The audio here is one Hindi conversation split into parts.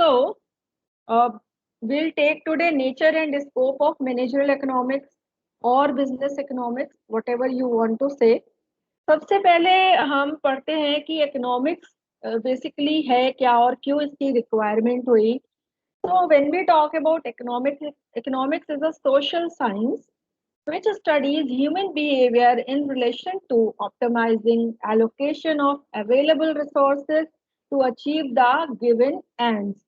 So, we'll take today nature and scope of managerial economics or business economics, whatever you want to say. सबसे पहले हम पढ़ते हैं कि economics बेसिकली है क्या और क्यों इसकी रिक्वायरमेंट हुई. So when we talk about economics is a social science which studies human behavior in relation to optimizing allocation of available resources to achieve the given ends.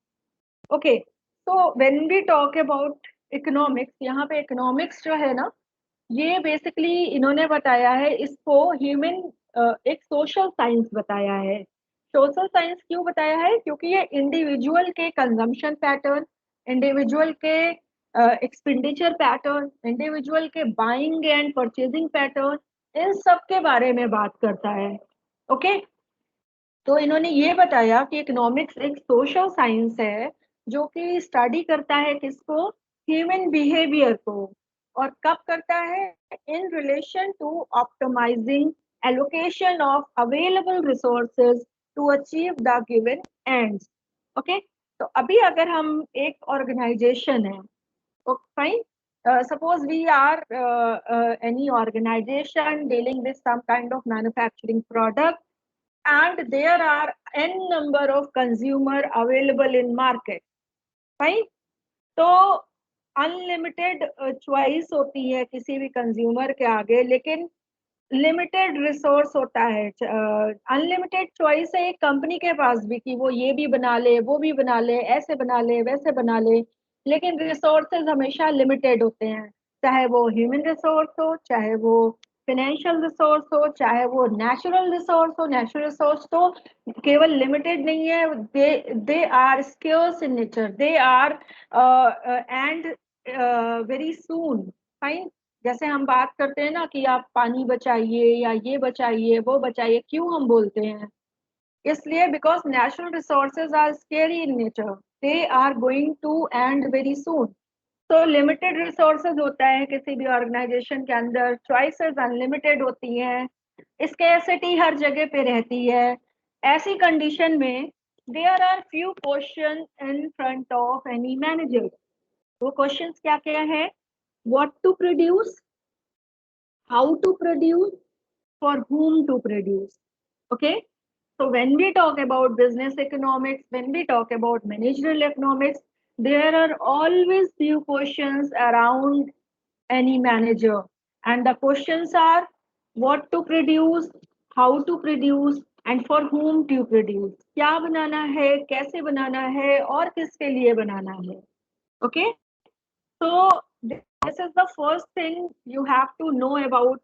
Okay, so when we talk about economics, यहाँ पे economics जो है ना, ये बेसिकली इन्होंने बताया है इसको ह्यूमन एक सोशल साइंस बताया है. सोशल साइंस क्यों बताया है? क्योंकि ये इंडिविजुअल के कंजम्पशन पैटर्न, इंडिविजुअल के एक्सपेंडिचर पैटर्न, इंडिविजुअल के बाइंग एंड परचेजिंग पैटर्न, इन सब के बारे में बात करता है. ओके, तो इन्होंने ये बताया कि इकोनॉमिक्स एक सोशल साइंस है जो कि स्टडी करता है किसको? ह्यूमन बिहेवियर को. और कब करता है? In relation to optimizing allocation of available resources to achieve the given ends. Okay, तो अभी अगर हम एक ऑर्गेनाइजेशन है, तो fine, suppose we are any organization dealing with some kind of manufacturing product and there are n number of consumer available in market, right? तो अनलिमिटेड चॉइस होती है किसी भी कंज्यूमर के आगे, लेकिन लिमिटेड रिसोर्स होता है. अनलिमिटेड चॉइस है एक कंपनी के पास भी कि वो ये भी बना ले, वो भी बना ले, ऐसे बना ले, वैसे बना ले, लेकिन रिसोर्सेज हमेशा लिमिटेड होते हैं. चाहे वो ह्यूमन रिसोर्स हो, चाहे वो फाइनेंशियल रिसोर्स हो, चाहे वो नेचुरल रिसोर्स हो. नेचुरल रिसोर्स तो केवल लिमिटेड नहीं है, they are scarce in nature, they are end very soon. Fine, जैसे हम बात करते हैं ना कि आप पानी बचाइए या ये बचाइए वो बचाइए, क्यों हम बोलते हैं? इसलिए because natural resources are scary in nature, they are going to end very soon. तो लिमिटेड रिसोर्सेज होता है किसी भी ऑर्गेनाइजेशन के अंदर, चॉइसेस अनलिमिटेड होती हैं, स्केर्सिटी हर जगह पे रहती है. ऐसी कंडीशन में there are few question in front of any manager. वो क्वेश्चंस क्या क्या है? What to produce, how to produce, for whom to produce. Okay, so when we talk about business economics, when we talk about managerial economics, there are always few questions around any manager, and the questions are what to produce, how to produce, and for whom to produce. क्या बनाना है, कैसे बनाना है और किसके लिए बनाना है. Okay, so this is the first thing you have to know about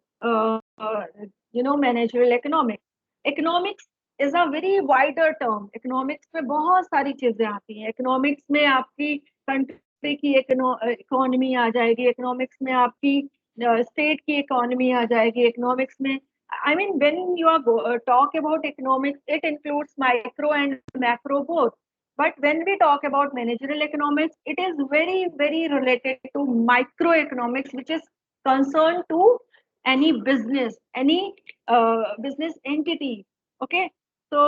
managerial economics. Economics is a very wider term. Economics में बहुत सारी चीजें आती हैं. Economics में आपकी कंट्री की इकोनॉमी आ जाएगी, economics में आपकी स्टेट की इकोनॉमी आ जाएगी, economics में I mean when you are talk about economics, it includes micro and macro both. But when we talk about managerial economics, it is very, very related to microeconomics, which is concerned to any business, any business entity. Okay, तो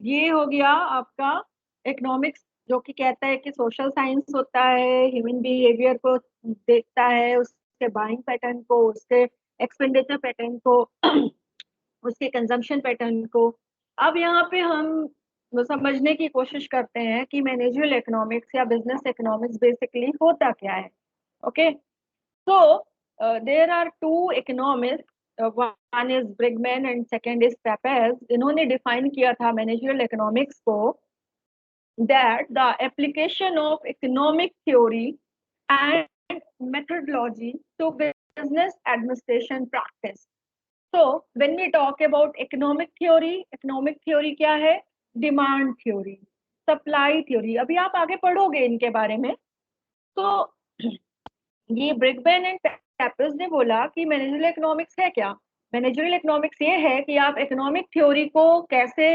ये हो गया आपका economics, जो कि कहता है कि सोशल साइंस होता है, ह्यूमन बिहेवियर को देखता है, उसके बाइंग पैटर्न को, उसके एक्सपेंडिचर पैटर्न को, उसके कंजम्पशन पैटर्न को. अब यहाँ पे हम समझने की कोशिश करते हैं कि मैनेजरियल इकोनॉमिक्स या बिजनेस इकोनॉमिक्स बेसिकली होता क्या है. Okay, so there are two economist, one is Brigman and second is Pepage. इन्होंने डिफाइन किया था मैनेजरियल इकोनॉमिक्स को that the application of economic theory and methodology to business administration practice. So when we talk about economic theory क्या है? Demand theory, supply theory. अभी आप आगे पढ़ोगे इनके बारे में. तो ये ब्रिगमैन एंड पेपेज ने बोला कि मैनेजरियल इकोनॉमिक्स है क्या? मैनेजरियल इकोनॉमिक्स ये है कि आप इकोनॉमिक थ्योरी को कैसे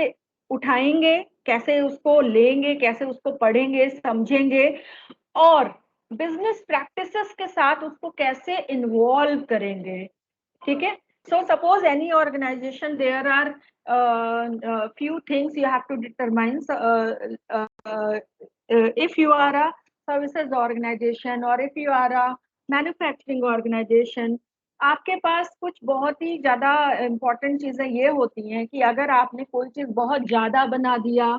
उठाएंगे, कैसे उसको लेंगे, कैसे उसको पढ़ेंगे, समझेंगे, और बिजनेस प्रैक्टिसेस के साथ उसको कैसे इन्वॉल्व करेंगे. ठीक है, So suppose any organization, there are few things you have to determine. If you are a services organization or if you are a manufacturing organization, आपके पास कुछ बहुत ही ज़्यादा इम्पोर्टेंट चीज़ें ये होती हैं कि अगर आपने कोई चीज़ बहुत ज़्यादा बना दिया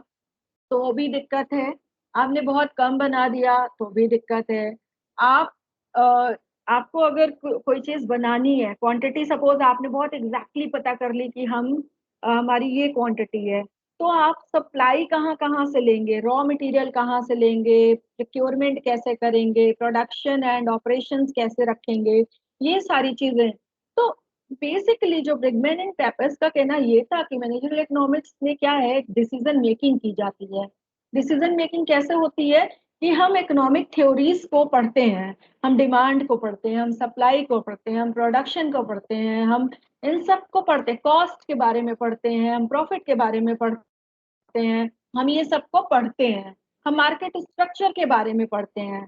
तो भी दिक्कत है, आपने बहुत कम बना दिया तो भी दिक्कत है। आप अ, आपको अगर कोई चीज़ बनानी है, क्वांटिटी सपोज़ आपने बहुत एग्ज़ैक्टली पता कर ली कि हमारी ये क्वांटिटी है, तो आप सप्लाई कहाँ-कहाँ से लेंगे, रॉ मटेरियल कहाँ से लेंगे, प्रोक्योरमेंट कैसे करेंगे, प्रोडक्शन एंड ऑपरेशंस कैसे रखेंगे, ये सारी चीज़ें। तो बेसिकली जो ब्रिगमैन एंड पेपर्स का कहना ये था कि मैनेजरियल इकोनॉमिक्स में क्या है, डिसीजन मेकिंग की जाती है। डिसीजन मेकिंग कैसे होती है कि हम इकोनॉमिक थ्योरीज को पढ़ते हैं, हम डिमांड को पढ़ते हैं, हम सप्लाई को पढ़ते हैं, हम प्रोडक्शन को पढ़ते हैं, हम इन सब को पढ़ते हैं, कॉस्ट के बारे में पढ़ते हैं, हम प्रॉफिट के बारे में पढ़ते हैं, हम ये सबको पढ़ते हैं, हम मार्केट स्ट्रक्चर के बारे में पढ़ते हैं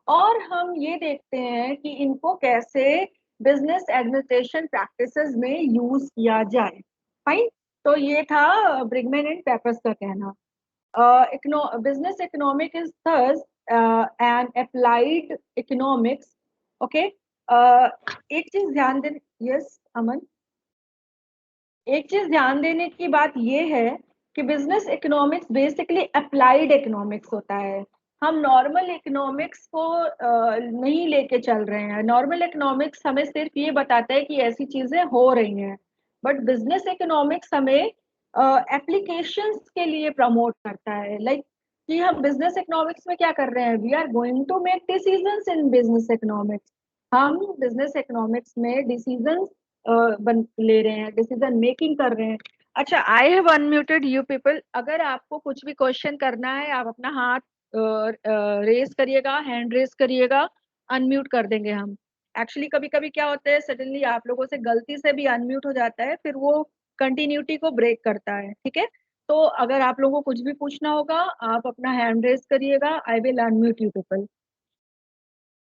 और हम ये देखते हैं कि इनको कैसे बिजनेस एडमिनिस्ट्रेशन प्रैक्टिसेस में यूज किया जाए। फाइन। तो ये था ब्रिगमैन एंड पेपर्स का कहना। business economic is thus an applied economics. Okay. uh, एक चीज ध्यान दे। यस अमन। एक चीज ध्यान देने की बात यह है कि business economics basically applied economics होता है। हम नॉर्मल इकोनॉमिक्स को नहीं लेके चल रहे हैं। नॉर्मल इकोनॉमिक्स हमें सिर्फ ये बताता है कि ऐसी चीजें हो रही हैं, बट बिजनेस इकोनॉमिक्स हमें एप्लीकेशंस के लिए प्रमोट करता है। लाइक कि हम बिजनेस इकोनॉमिक्स में क्या कर रहे हैं, we are going to make decisions in business economics. हम बिजनेस इकोनॉमिक्स में डिसीजंस ले रहे हैं, डिसीजन मेकिंग कर रहे हैं। अच्छा, I have unmuted you people. अगर आपको कुछ भी क्वेश्चन करना है आप अपना हाथ रेस करिएगा, हैंड रेस करिएगा, अनम्यूट कर देंगे हम। एक्चुअली कभी कभी क्या होता है, सडनली आप लोगों से गलती से भी अनम्यूट हो जाता है, फिर वो कंटिन्यूटी को ब्रेक करता है। ठीक है। तो अगर आप लोगों को कुछ भी पूछना होगा आप अपना हैंड रेस करिएगा, I will unmute you people.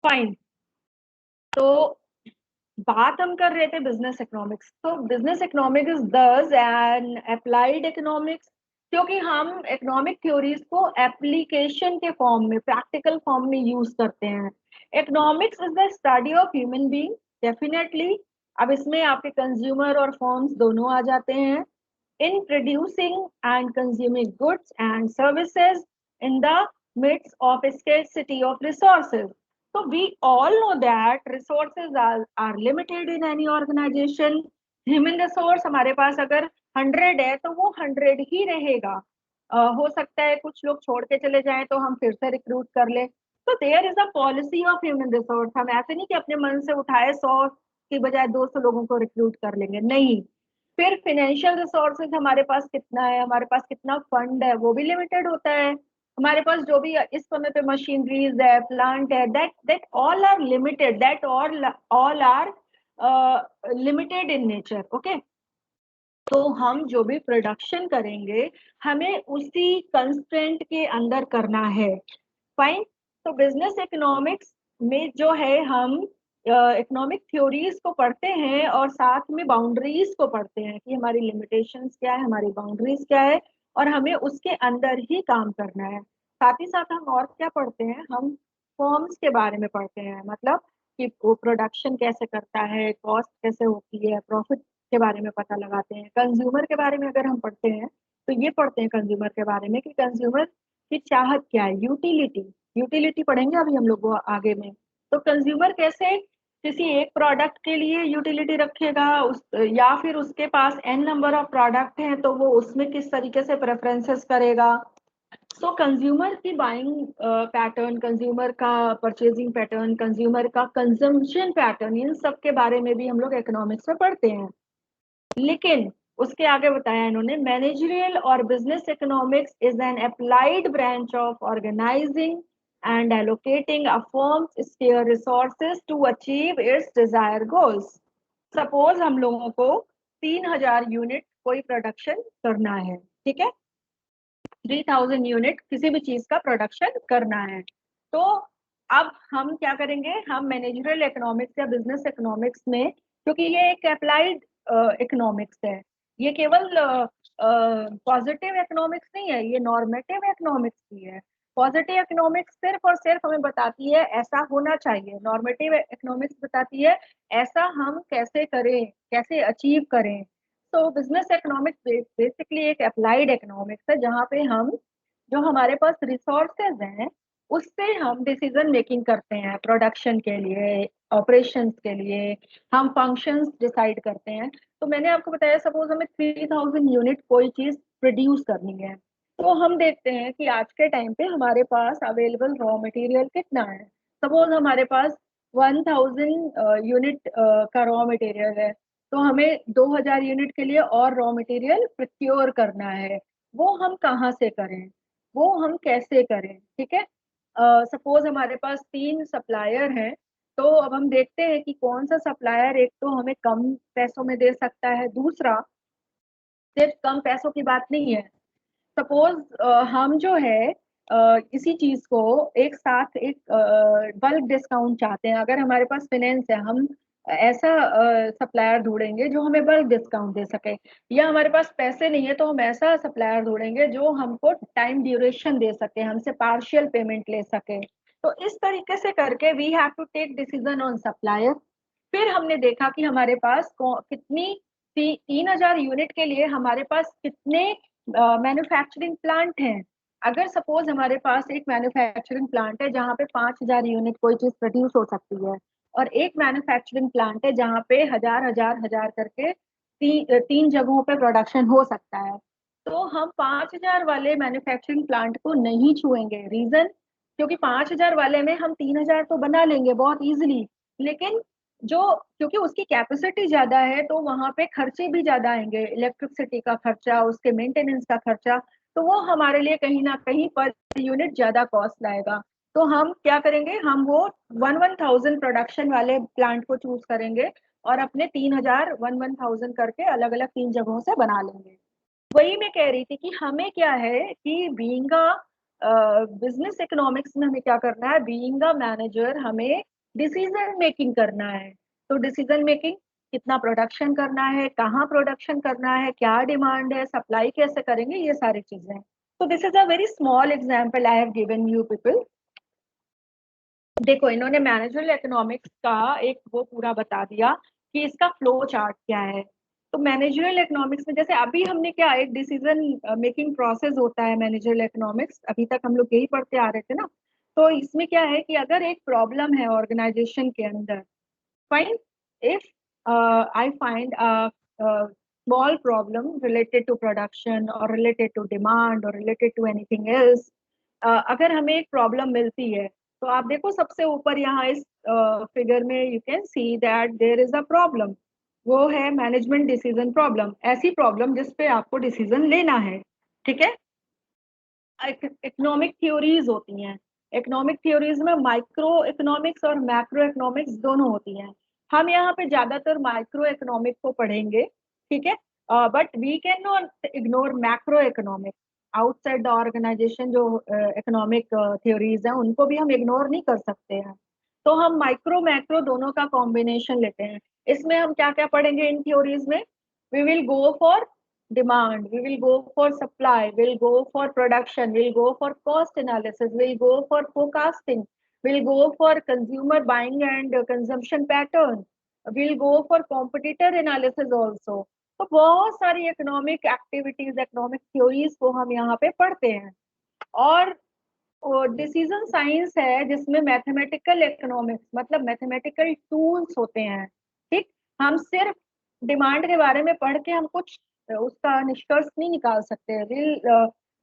Fine. तो बात हम कर रहे थे बिजनेस इकोनॉमिक्स। तो बिजनेस इकोनॉमिक्स इज दस एन अप्लाइड इकोनॉमिक्स, क्योंकि हम इकोनॉमिक थ्योरीज को एप्लीकेशन के फॉर्म में, प्रैक्टिकल फॉर्म में यूज करते हैं। Economics is the study of human being, definitely. अब इसमें आपके कंज्यूमर और फॉर्म्स दोनों आ जाते हैं। In producing and consuming goods and services in the midst of a scarcity of resources. So we all know that resources are limited in any organization. Human resource हमारे पास अगर 100 है तो वो 100 ही रहेगा। हो सकता है कुछ लोग छोड़ के चले जाएं तो हम फिर से रिक्रूट कर ले। तो there is a policy of human resource. हम ऐसे नहीं कि अपने मन से उठाए 100 की बजाय 200 लोगों को रिक्रूट कर लेंगे, नहीं। फिर फाइनेंशियल रिसोर्सेज हमारे पास कितना है, हमारे पास कितना फंड है, वो भी लिमिटेड होता है। हमारे पास जो भी इस समय पे मशीनरीज है, प्लांट है, that that all are limited, that all are limited in nature. Okay. तो हम जो भी प्रोडक्शन करेंगे हमें उसी कंस्ट्रेंट के अंदर करना है। फाइन। तो बिजनेस इकोनॉमिक्स में जो है हम इकोनॉमिक थ्योरीज को पढ़ते हैं और साथ में बाउंड्रीज को पढ़ते हैं कि हमारी लिमिटेशंस क्या है, हमारी बाउंड्रीज क्या है, और हमें उसके अंदर ही काम करना है। साथ ही साथ हम और क्या पढ़ते हैं, हम फॉर्म्स के बारे में पढ़ते हैं। मतलब कि वो प्रोडक्शन कैसे करता है, कॉस्ट कैसे होती है, प्रॉफिट के बारे में पता लगाते हैं। कंज्यूमर के बारे में अगर हम पढ़ते हैं तो ये पढ़ते हैं कंज्यूमर के बारे में कि कंज्यूमर की चाहत क्या है, यूटिलिटी। यूटिलिटी पढ़ेंगे अभी हम लोग आगे में। तो कंज्यूमर कैसे किसी एक प्रोडक्ट के लिए यूटिलिटी रखेगा, उस या फिर उसके पास एन नंबर ऑफ प्रोडक्ट हैं तो वो उसमें किस तरीके से प्रेफरेंसेस करेगा। सो कंज्यूमर की बाइंग पैटर्न, कंज्यूमर का परचेजिंग पैटर्न, कंज्यूमर का कंजम्पशन पैटर्न, इन सब के बारे में भी हम लोग इकोनॉमिक्स में पढ़ते हैं। लेकिन उसके आगे बताया इन्होंने, मैनेजरियल और business economics is an applied branch of organizing and allocating a firm's scarce resources to achieve its desire goals. Suppose हम लोगों को 3000 यूनिट कोई प्रोडक्शन करना है। ठीक है। 3000 यूनिट किसी भी चीज का प्रोडक्शन करना है। तो अब हम क्या करेंगे, हम मैनेजरियल इकोनॉमिक्स या बिजनेस इकोनॉमिक्स में, क्योंकि ये एक अप्लाइड इकोनॉमिक्स है। ये केवल पॉजिटिव इकोनॉमिक्स नहीं है, ये नॉर्मेटिव इकोनॉमिक्स भी है। पॉजिटिव इकोनॉमिक्स सिर्फ और सिर्फ हमें बताती है ऐसा होना चाहिए, नॉर्मेटिव इकोनॉमिक्स बताती है ऐसा हम कैसे करें, कैसे अचीव करें। तो बिजनेस इकोनॉमिक्स बेसिकली एक अप्लाइड इकोनॉमिक्स है, जहाँ पे हम जो हमारे पास रिसोर्सेज हैं उससे हम डिसीजन मेकिंग करते हैं, प्रोडक्शन के लिए, ऑपरेशंस के लिए हम फंक्शंस डिसाइड करते हैं। तो मैंने आपको बताया सपोज हमें 3000 यूनिट कोई चीज प्रोड्यूस करनी है, तो हम देखते हैं कि आज के टाइम पे हमारे पास अवेलेबल रॉ मटेरियल कितना है। सपोज हमारे पास 1000 यूनिट का रॉ मटेरियल है, तो हमें 2000 यूनिट के लिए और रॉ मटेरियल प्रोक्योर करना है। वो हम कहाँ से करें, वो हम कैसे करें, ठीक है। सपोज हमारे पास 3 सप्लायर हैं, तो अब हम देखते हैं कि कौन सा सप्लायर एक तो हमें कम पैसों में दे सकता है, दूसरा सिर्फ कम पैसों की बात नहीं है। सपोज हम जो है इसी चीज को एक साथ एक बल्क डिस्काउंट चाहते हैं, अगर हमारे पास फाइनेंस है हम ऐसा सप्लायर ढूंढेंगे जो हमें बल्क डिस्काउंट दे सके। या हमारे पास पैसे नहीं है तो हम ऐसा सप्लायर ढूंढेंगे जो हमको टाइम ड्यूरेशन दे सके, हमसे पार्शियल पेमेंट ले सके। तो इस तरीके से करके we have to take decision on supplier. फिर हमने देखा कि हमारे पास कितनी 3000 यूनिट के लिए हमारे पास कितने मैन्युफैक्चरिंग प्लांट हैं। अगर सपोज हमारे पास एक मैन्युफैक्चरिंग प्लांट है जहाँ पे 5000 यूनिट कोई चीज प्रोड्यूस हो सकती है, और एक मैन्युफैक्चरिंग प्लांट है जहाँ पे हजार हजार हजार करके तीन जगहों पे प्रोडक्शन हो सकता है, तो हम 5000 वाले मैन्युफैक्चरिंग प्लांट को नहीं छुएंगे। रीजन, क्योंकि 5000 वाले में हम 3000 तो बना लेंगे बहुत इजीली, लेकिन जो क्योंकि उसकी कैपेसिटी ज्यादा है तो वहां पे खर्चे भी ज्यादा आएंगे, इलेक्ट्रिसिटी का खर्चा, उसके मेंटेनेंस का खर्चा, तो वो हमारे लिए कहीं ना कहीं पर यूनिट ज्यादा कॉस्ट लाएगा। तो हम क्या करेंगे, हम वो 1,000 प्रोडक्शन वाले प्लांट को चूज करेंगे और अपने 3000 1,000 करके अलग अलग 3 जगहों से बना लेंगे। वही मैं कह रही थी कि हमें क्या है कि बीइंग बिजनेस इकोनॉमिक्स में हमें क्या करना है, बीइंग अ मैनेजर हमें डिसीजन मेकिंग करना है। तो डिसीजन मेकिंग, कितना प्रोडक्शन करना है, कहाँ प्रोडक्शन करना है, क्या डिमांड है, सप्लाई कैसे करेंगे, ये सारी चीजें। तो this is a very small example I have given you people. देखो इन्होंने मैनेजरल इकोनॉमिक्स का एक वो पूरा बता दिया कि इसका फ्लो चार्ट क्या है। तो मैनेजरल इकोनॉमिक्स में जैसे अभी हमने क्या, एक डिसीजन मेकिंग प्रोसेस होता है मैनेजरल इकोनॉमिक्स, अभी तक हम लोग यही पढ़ते आ रहे थे ना। तो इसमें क्या है कि अगर एक प्रॉब्लम है ऑर्गेनाइजेशन के अंदर, fine, if I find small problem related to production or related to demand or related to anything else, अगर हमें एक प्रॉब्लम मिलती है तो आप देखो सबसे ऊपर यहाँ इस फिगर में you can see that there is a problem. वो है मैनेजमेंट डिसीजन प्रॉब्लम, ऐसी प्रॉब्लम जिस पे आपको डिसीजन लेना है, ठीक है। इकोनॉमिक थ्योरीज होती हैं, इकोनॉमिक थ्योरीज में माइक्रो इकोनॉमिक्स और मैक्रो इकोनॉमिक्स दोनों होती हैं। हम यहाँ पे ज्यादातर माइक्रो इकोनॉमिक को पढ़ेंगे, ठीक है। But we can not ignore macro economics outside the organization. जो इकोनॉमिक थ्योरीज हैं उनको भी हम इग्नोर नहीं कर सकते हैं। तो हम माइक्रो मैक्रो दोनों का कॉम्बिनेशन लेते हैं। इसमें हम क्या क्या पढ़ेंगे इन थ्योरीज में, we will go for demand, we will go for supply, we'll go for production, we'll go for cost analysis, we'll go for forecasting, we'll go for consumer buying and consumption pattern, we'll go for competitor analysis also। तो बहुत सारी इकोनॉमिक एक्टिविटीज, इकोनॉमिक थ्योरीज को हम यहाँ पे पढ़ते हैं। और डिसीजन साइंस है जिसमें मैथमेटिकल इकोनॉमिक्स मतलब मैथमेटिकल टूल्स होते हैं, ठीक। हम सिर्फ डिमांड के बारे में पढ़ के हम कुछ उसका निष्कर्ष नहीं निकाल सकते, will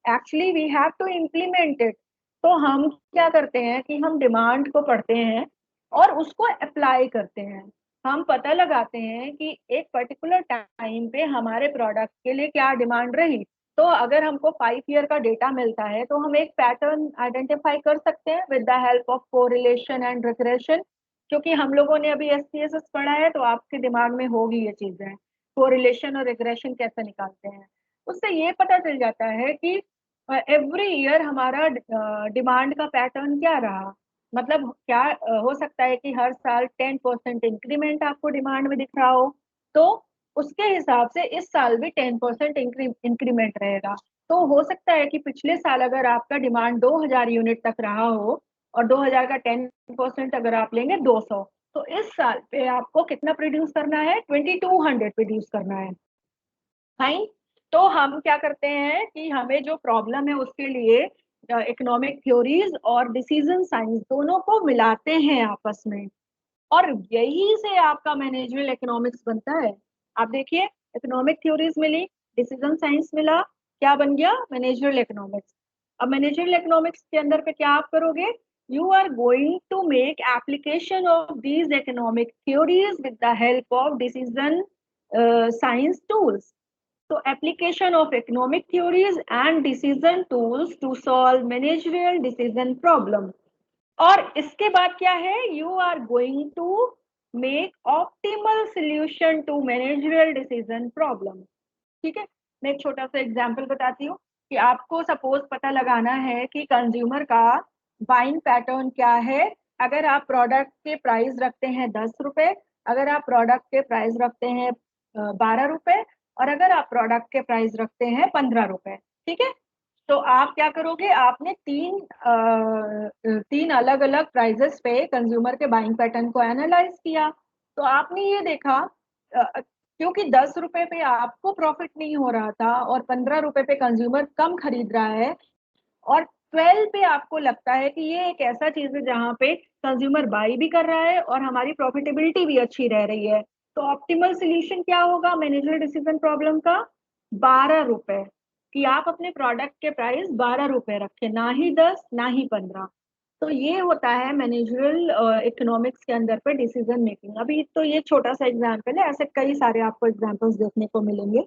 actually we have to implement it. तो हम क्या करते हैं कि हम डिमांड को पढ़ते हैं और उसको अप्लाई करते हैं। हम पता लगाते हैं कि एक पर्टिकुलर टाइम पे हमारे प्रोडक्ट के लिए क्या डिमांड रही। तो अगर हमको 5 ईयर का डेटा मिलता है तो हम एक पैटर्न आइडेंटिफाई कर सकते हैं with the help of correlation and regression. क्योंकि हम लोगों ने अभी एसपीएसएस पढ़ा है तो आपके दिमाग में होगी ये चीजें, कोरिलेशन और रिग्रेशन कैसे निकालते हैं। उससे ये पता चल जाता है कि एवरी ईयर हमारा डिमांड का पैटर्न क्या रहा। मतलब क्या हो सकता है कि हर साल 10% इंक्रीमेंट आपको डिमांड में दिख रहा हो, तो उसके हिसाब से इस साल भी 10% इंक्रीमेंट रहेगा। तो हो सकता है कि पिछले साल अगर आपका डिमांड 2000 यूनिट तक रहा हो और 2000 का 10% अगर आप लेंगे 200, तो इस साल पे आपको कितना प्रोड्यूस करना है, 2200 प्रोड्यूस करना है। फाइन। तो हम क्या करते हैं कि हमें जो प्रॉब्लम है उसके लिए इकोनॉमिक थ्योरीज और डिसीजन साइंस दोनों को मिलाते हैं आपस में, और यही से आपका मैनेजरल इकोनॉमिक्स बनता है। आप देखिए, इकोनॉमिक थ्योरीज मिली, डिसीजन साइंस मिला, क्या बन गया, मैनेजरल इकोनॉमिक्स। अब मैनेजरल इकोनॉमिक्स के अंदर पे क्या आप करोगे, you are going to make application of these economic theories with the help of decision science tools. So application of economic theories and decision tools to solve managerial decision problem. और इसके बाद क्या है, you are going to make optimal solution to managerial decision problem. ठीक है। मैं एक छोटा सा एग्जांपल बताती हूँ कि आपको सपोज पता लगाना है कि कंज्यूमर का बाइंग पैटर्न क्या है। अगर आप प्रोडक्ट के प्राइस रखते हैं 10 रुपए, अगर आप प्रोडक्ट के प्राइस रखते हैं 12 रुपए, और अगर आप प्रोडक्ट के प्राइस रखते हैं 15 रुपए, ठीक है। तो आप क्या करोगे, आपने तीन अलग अलग प्राइजेस पे कंज्यूमर के बाइंग पैटर्न को एनालाइज किया। तो आपने ये देखा, क्योंकि 10 रुपए पे आपको प्रॉफिट नहीं हो रहा था और 15 रुपए पे कंज्यूमर कम खरीद रहा है, और 12 पे आपको लगता है कि ये एक ऐसा चीज है जहाँ पे कंज्यूमर बाई भी कर रहा है और हमारी प्रॉफिटेबिलिटी भी अच्छी रह रही है, तो ऑप्टिमल सोल्यूशन क्या होगा मैनेजर डिसीजन प्रॉब्लम का, 12 रुपए। कि आप अपने प्रोडक्ट के प्राइस 12 रुपए रखें, ना ही 10 ना ही 15। तो ये होता है मैनेजरल इकोनॉमिक्स के अंदर पे डिसीजन मेकिंग। अभी तो ये छोटा सा एग्जाम्पल है, ऐसे कई सारे आपको एग्जाम्पल्स देखने को मिलेंगे।